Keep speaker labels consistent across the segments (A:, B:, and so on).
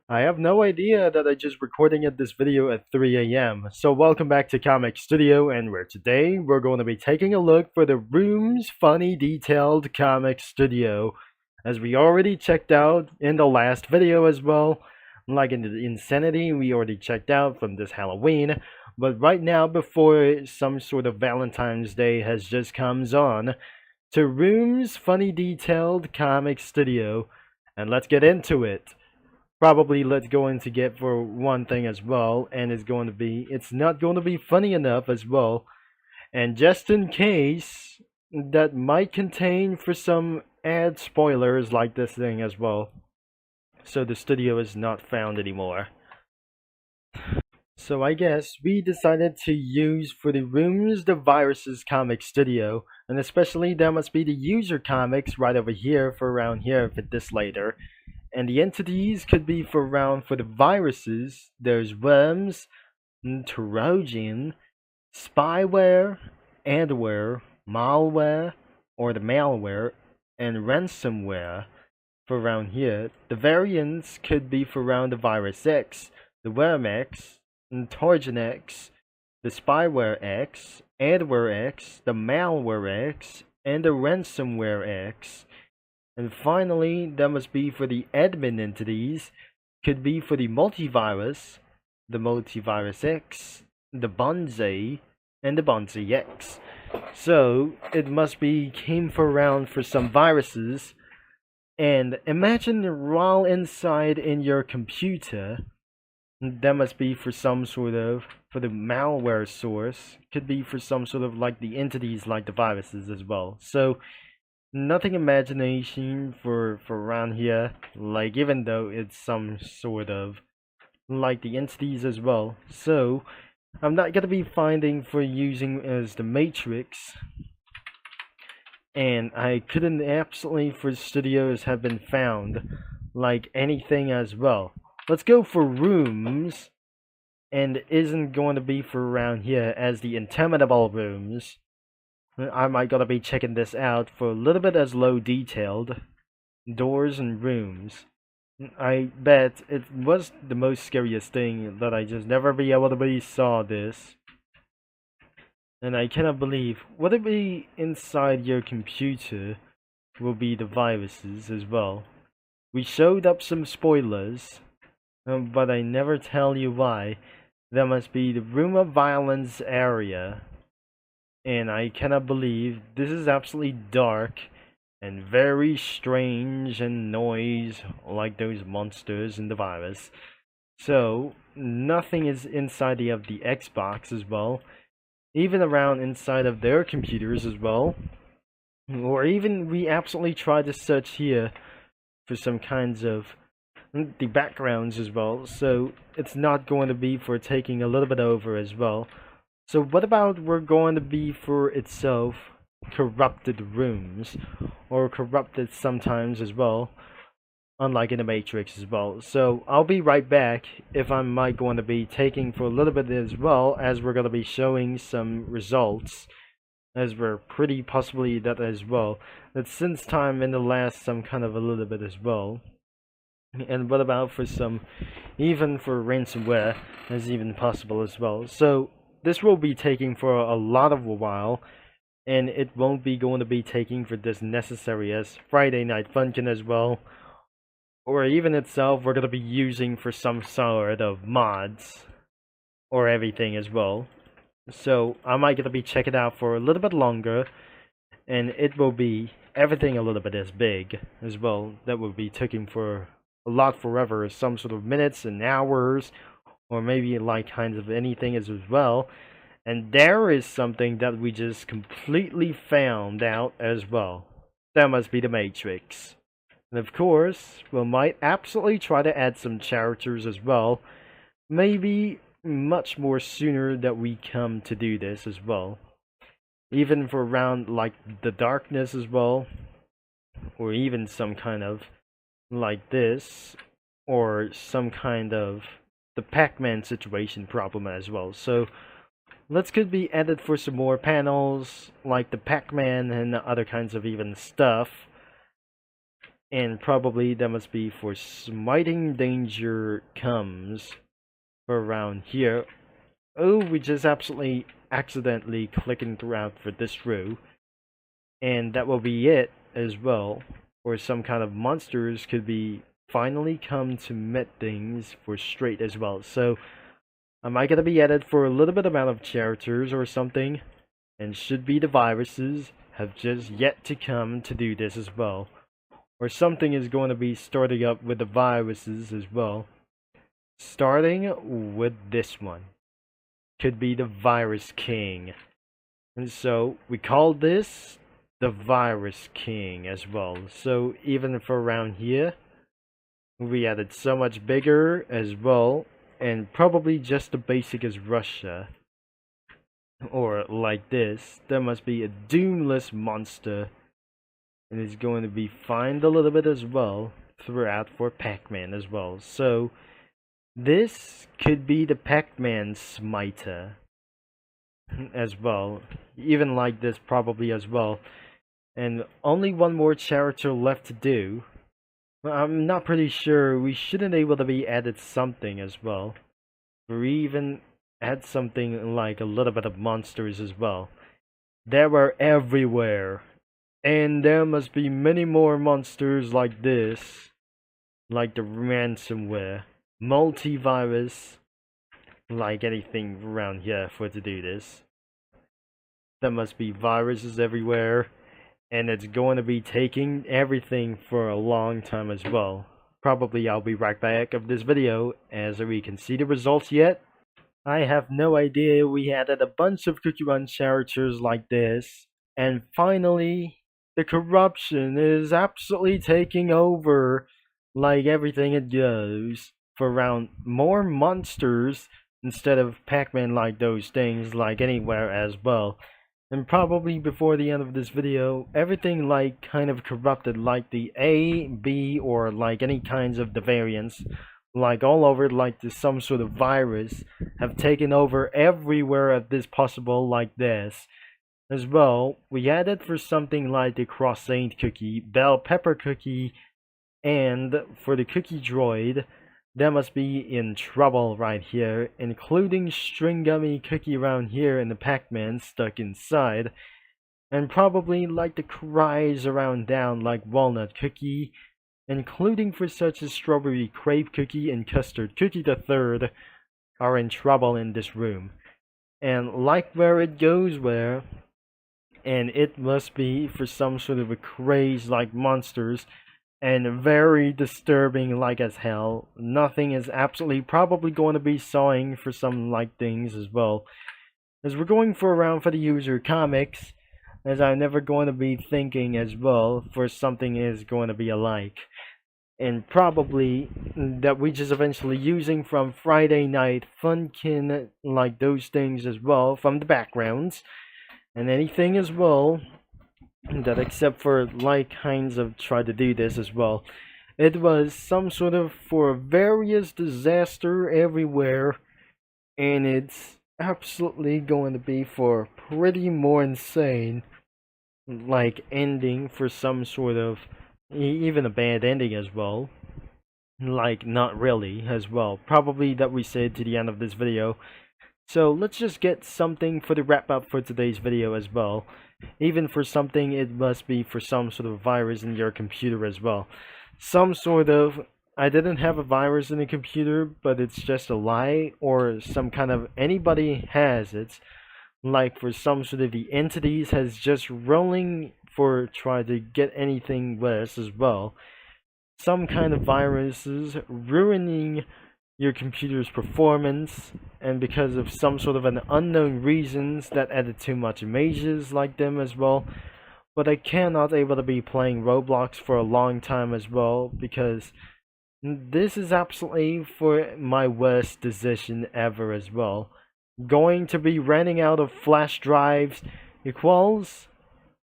A: I have no idea that I just recording this video at 3 a.m. So welcome back to Comic Studio, and where today we're going to be taking a look for the room's funny detailed comic studio, as we already checked out in the last video as well. Like in the Insanity, we already checked out from this Halloween, but right now, before some sort of Valentine's Day has just comes on, to Room's funny detailed comic studio, and let's get into it. Probably let's go into get for one thing as well, and it's not going to be funny enough as well, and just in case that might contain for some ad spoilers like this thing as well, so the studio is not found anymore. So I guess we decided to use for the rooms the viruses comic studio, and especially that must be the user comics right over here for around here for this later. And the entities could be for around for the viruses. There's worms, Trojan, spyware, adware, malware, or the malware, and ransomware for around here. The variants could be for around the virus X, the worm X, Trojan X, the spyware X, adware X, the malware X, and the ransomware X. And finally, that must be for the admin entities, could be for the multivirus X, the Bonze, and the Bonze X. So, it must be came for around for some viruses, and imagine while inside in your computer, that must be for some sort of, for the malware source, could be for some sort of like the entities like the viruses as well. So, nothing imagination for around here, like even though it's some sort of like the entities as well. So I'm not gonna be finding for using as the matrix, and I couldn't absolutely for studios have been found like anything as well. Let's go for rooms, and isn't going to be for around here as the interminable rooms. I might gotta be checking this out for a little bit as low detailed doors and rooms. I bet it was the most scariest thing that I just never be able to be saw this. And I cannot believe would it be inside your computer will be the viruses as well. We showed up some spoilers, but I never tell you why. That must be the room of violence area. And I cannot believe this is absolutely dark and very strange and noise like those monsters in the virus. So nothing is inside of the Xbox as well, even around inside of their computers as well, or even we absolutely try to search here for some kinds of the backgrounds as well. So it's not going to be for taking a little bit over as well. So what about we're going to be for itself corrupted rooms, or corrupted sometimes as well, unlike in the Matrix as well. So I'll be right back if I might going to be taking for a little bit as well, as we're going to be showing some results, as we're pretty possibly that as well. That since time in the last some kind of a little bit as well. And what about for some, even for ransomware as even possible as well. So this will be taking for a lot of a while, and it won't be going to be taking for this necessary as Friday Night Funkin' as well, or even itself we're going to be using for some sort of mods or everything as well. So I might gonna be checking out for a little bit longer, and it will be everything a little bit as big as well. That will be taking for a lot forever, some sort of minutes and hours, or maybe like kinds of anything as well. And there is something that we just completely found out as well. That must be the Matrix. And of course, we might absolutely try to add some characters as well. Maybe much more sooner that we come to do this as well. Even for around like the darkness as well. Or even some kind of like this, or some kind of the Pac-Man situation problem as well. So let's could be added for some more panels like the Pac-Man and other kinds of even stuff. And probably that must be for smiting danger comes for around here. Oh, we just absolutely accidentally clicking throughout for this row. And that will be it as well. Or some kind of monsters could be finally come to meet things for straight as well. So am I gonna be added for a little bit amount of characters or something? And should be the viruses have just yet to come to do this as well. Or something is going to be starting up with the viruses as well. Starting with this one. Could be the Virus King. And so we call this the Virus King as well. So even for around here, we added so much bigger as well. And probably just the basic as Russia. Or like this, there must be a doomless monster. And it's going to be fined a little bit as well throughout for Pac-Man as well. So this could be the Pac-Man smiter as well. Even like this probably as well. And only one more character left to do. I'm not pretty sure. We shouldn't able to be added something as well. Or even add something like a little bit of monsters as well. They were everywhere. And there must be many more monsters like this. Like the ransomware. Multivirus. Like anything around here for to do this. There must be viruses everywhere. And it's going to be taking everything for a long time as well. Probably I'll be right back of this video as we can see the results yet. I have no idea. We added a bunch of Cookie Run characters like this. And finally, the corruption is absolutely taking over like everything it goes. For around more monsters instead of Pac-Man like those things like anywhere as well. And probably before the end of this video, everything like kind of corrupted like the A, B, or like any kinds of the variants, like all over like some sort of virus, have taken over everywhere at this possible like this. As well, we added for something like the croissant cookie, bell pepper cookie, and for the cookie droid, that must be in trouble right here, including string gummy cookie around here and the Pac-Man stuck inside, and probably like the cries around down like walnut cookie, including for such as strawberry crepe cookie and custard cookie the third, are in trouble in this room. And like where it goes where, and it must be for some sort of a craze like monsters, and very disturbing like as hell. Nothing is absolutely probably going to be sawing for some like things as well. As we're going for around for the user comics, as I'm never going to be thinking as well for something is going to be alike. And probably that we just eventually using from Friday Night Funkin' like those things as well from the backgrounds. And anything as well that except for like kinds of try to do this as well. It was some sort of for various disaster everywhere, and it's absolutely going to be for pretty more insane like ending for some sort of even a bad ending as well. Like not really as well. Probably that we said to the end of this video. So let's just get something for the wrap up for today's video as well. Even for something, it must be for some sort of virus in your computer as well. Some sort of, I didn't have a virus in the computer, but it's just a lie, or some kind of, anybody has it. Like for some sort of the entities has just rolling for try to get anything worse as well. Some kind of viruses ruining your computer's performance, and because of some sort of an unknown reasons that added too much images like them as well. But I cannot able to be playing Roblox for a long time as well, because this is absolutely for my worst decision ever as well. Going to be running out of flash drives equals,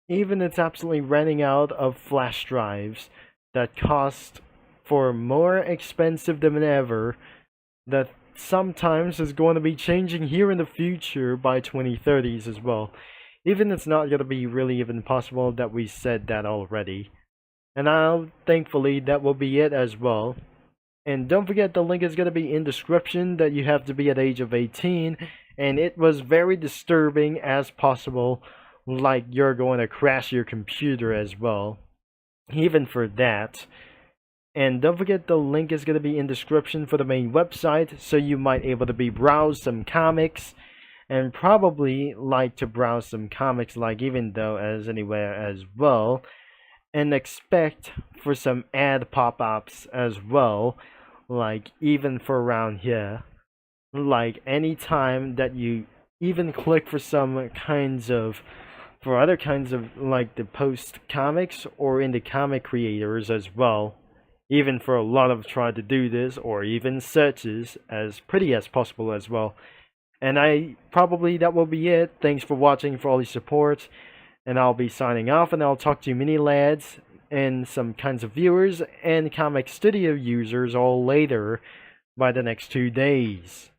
A: even it's absolutely running out of flash drives that cost for more expensive than ever, that sometimes is going to be changing here in the future by 2030s as well. Even it's not going to be really even possible that we said that already. And thankfully that will be it as well. And don't forget, the link is going to be in description, that you have to be at the age of 18. And it was very disturbing as possible, like you're going to crash your computer as well, even for that. And don't forget, the link is going to be in description for the main website, so you might able to browse some comics, and probably like to browse some comics like Even Though as anywhere as well, and expect for some ad pop-ups as well, like even for around here, like anytime that you even click for some kinds of, for other kinds of, like the post comics or in the comic creators as well, even for a lot of try to do this, or even searches as pretty as possible as well. And that will be it. Thanks for watching, for all your support, and I'll be signing off, and I'll talk to you mini lads and some kinds of viewers and comic studio users all later by the next 2 days.